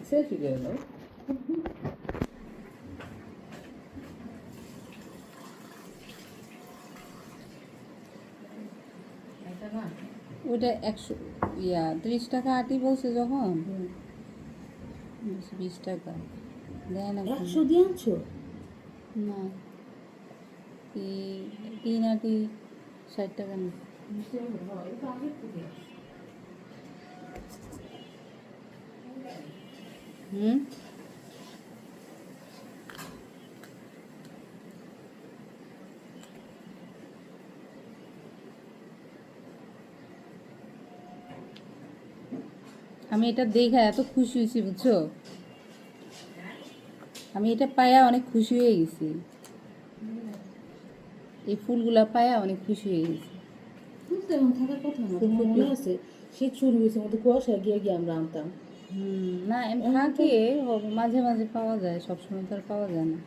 Selfie করে নাও। ওইটা 30 টাকা আটি বলছে যখন 20 টাকা দেয় না 100 দিয়ে আনছো? না 3 আটি 60 টাকা না। হুম আমি এটা দেখে এত খুশি হয়েছি বুঝছো, আমি এটা পায়া অনেক খুশি হয়ে গেছি, এই ফুলগুলা পায়া অনেক খুশি হয়ে গেছি। তেমন থাকার কথা না, তোমার মনে আছে শীত শুরু হয়েছে মধ্যে কুয়াশা গিয়ে গিয়ে আমরা আনতাম। না থাকে মাঝে মাঝে পাওয়া যায়, সবসময় তো আর পাওয়া যায় না।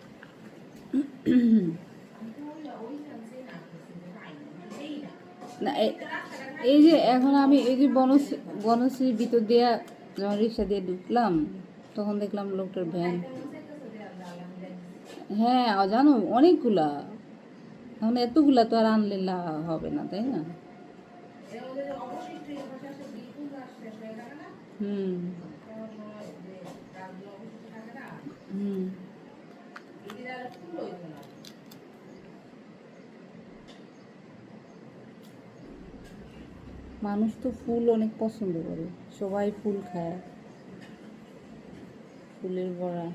না এই যে এখন আমি এই যে বনশ্রীর ভিতর দিয়া যখন রিক্সা দিয়ে ঢুকলাম তখন দেখলাম লোকটার ভ্যান। হ্যাঁ জানো অনেকগুলা, এখন এতগুলা তো আর আনলে হবে না তাই না। হুম হুম মানুষ তো ফুল অনেক পছন্দ করে, সবাই ফুল খায়, ফুলের বড়া।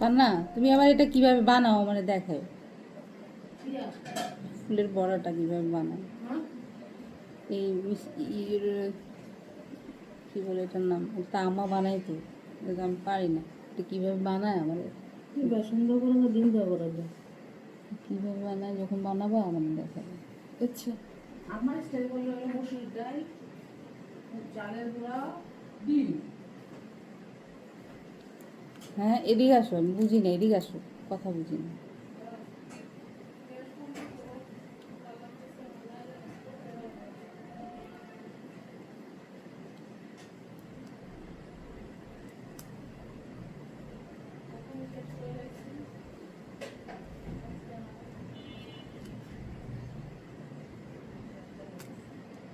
পান্না তুমি আবার এটা কিভাবে বানাও মানে দেখাও, ফুলের বড়াটা কিভাবে বানাও। এই কি বলে এটার নাম, তা আমা বানাই তো, এটা আমি পারি না, এটা কীভাবে বানায় আমার, বেসন দেওয়া করে না ডিম দেওয়া করা যায়? কীভাবে বানায় যখন বানাবো আমার দেখাবো। আচ্ছা, আমার স্টাইল করলে হলো মসুর ডাল, চালের গুঁড়া, ডিম। হ্যাঁ এদিকে আসো, আমি বুঝি না, এদিকে আসো, কথা বুঝি না।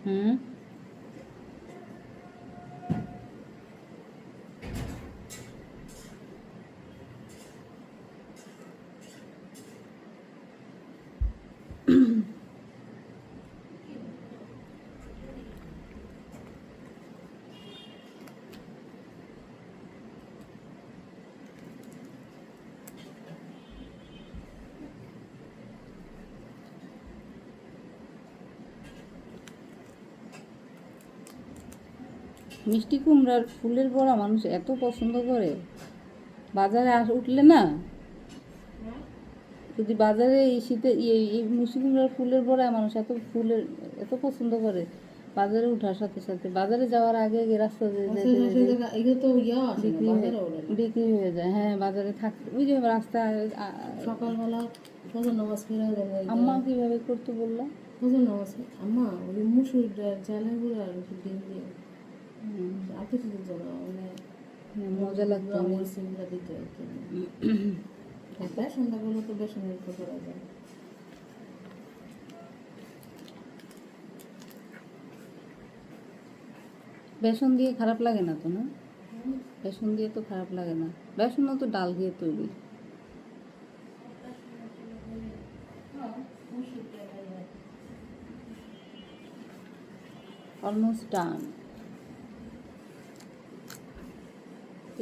হুম মিষ্টি কুমড়ার ফুলের বড়া মানুষ এত পছন্দ করে, বাজারে উঠলে না, যদি বাজারে এই শীতে এই মিষ্টি কুমড়ার ফুলের বড়া মানুষ এত পছন্দ করে, বাজারে ওঠার সাথে সাথে, বাজারে যাওয়ার আগে আগে রাস্তা বিক্রি হয়ে যায়। হ্যাঁ বাজারে থাকতে ওই যে রাস্তা সকালবেলা ফজর নামাজ ফেরা আম্মা কিভাবে করতে বললো, ফজর নামাজ আম্মা ওই মুসুর চালের গুঁড়া আর একটু ডিম দিয়ে আগে দিতে যাবো মানে মজা লাগতো সিমটা দিতে আর কি। বেসনটা করলে তো বেসনের উপর করা যায়। বেসন দিয়ে খারাপ লাগে না তো, না বেসন দিয়ে তো খারাপ লাগে না, বেসনও তো ডাল দিয়ে তৈরি। Almost done.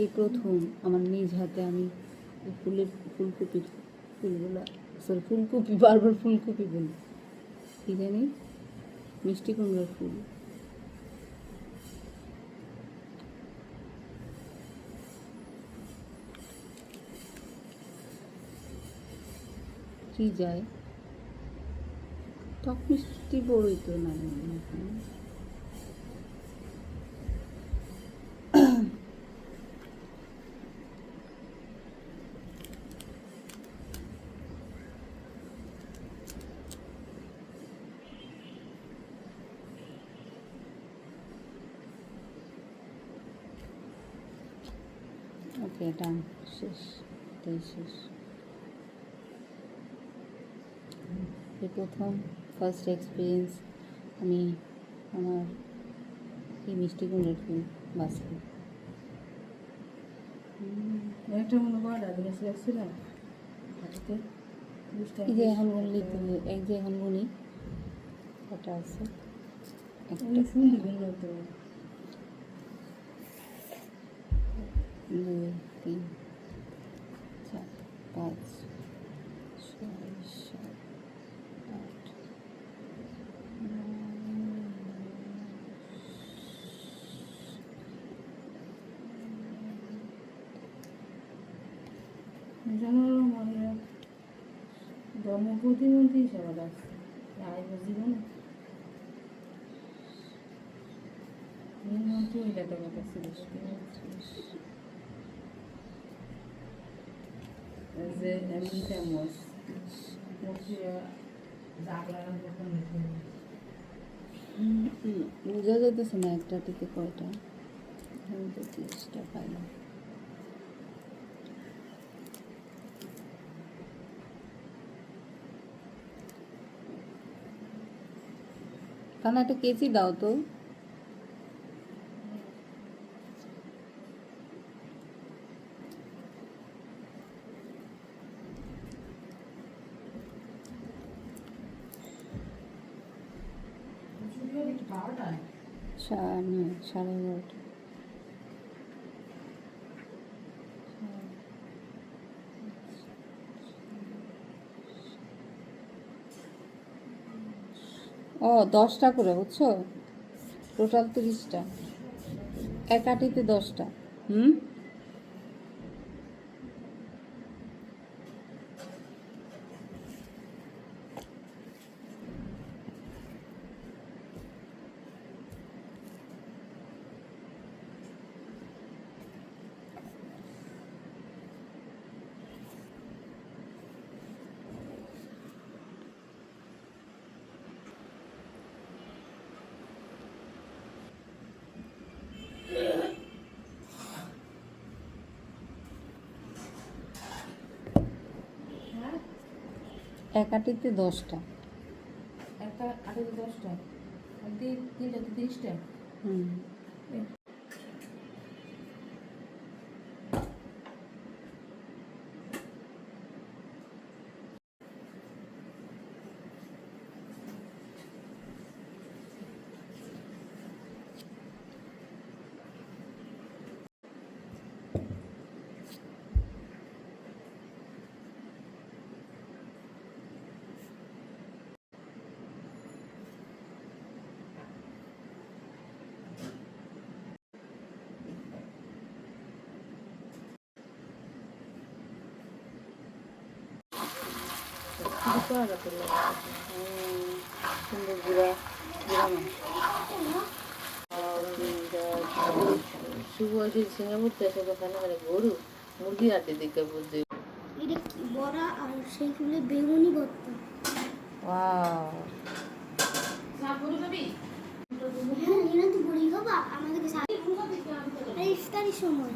এই প্রথম আমার নিজ হাতে আমি ফুলগুলা ফুলকপি বারবার ফুলকপি বলি, কি জানি মিষ্টি কুমড়ার ফুল। মিষ্টি যায়, টক মিষ্টি বড়ই তো নাই এখানে। ওকে, ডান, শেষ, এটাই শেষ। এই প্রথম ফার্স্ট এক্সপিরিয়েন্স আমি আমার এই মিষ্টি কুমড়োর ফুল বাঁচলাম। একটা মনে করা দিয়েছি আসছিলাম হাতে 20 টাকা। এই যে এখন গুনলি, এক যে এখন গুনি কটা আছে, একটা, ফুল দিবেন না তো। 2 3 4 5 6 7 8 জানার মানে ধর্ম প্রতিমন্ত্রী হিসাবে আসছে আইব জীবনে মন্ত্রী ওই ডাটা কথা ছিল যে এমনি ফেমাস মন্ত্রীরা বোঝা যাইতেছে না একটা থেকে কয়টা, আমি তো 30টা পাইলাম। কারণ একটা কেচি দাও তো। না, 11:30। ও 10টা করে, বুঝছো, টোটাল 30টা, এক আটিতে 10টা। এক আটিতে 10টা। একটা 8-10টা আর 3টা 30টা। সুন্দর গুঁড়া গুঁড়া মাছ। শুভ আছে সিঙ্গাপুর থেকে ওখানে মানে গরু মুরগি হাতে দেখে বুঝতে এটা কি বড়া আর সেইগুলো বেগুনি ভর্তা। ওয়াও, হ্যাঁ, এরা তো বড়ি খাবা আমাদেরকে ইফতারির সময়।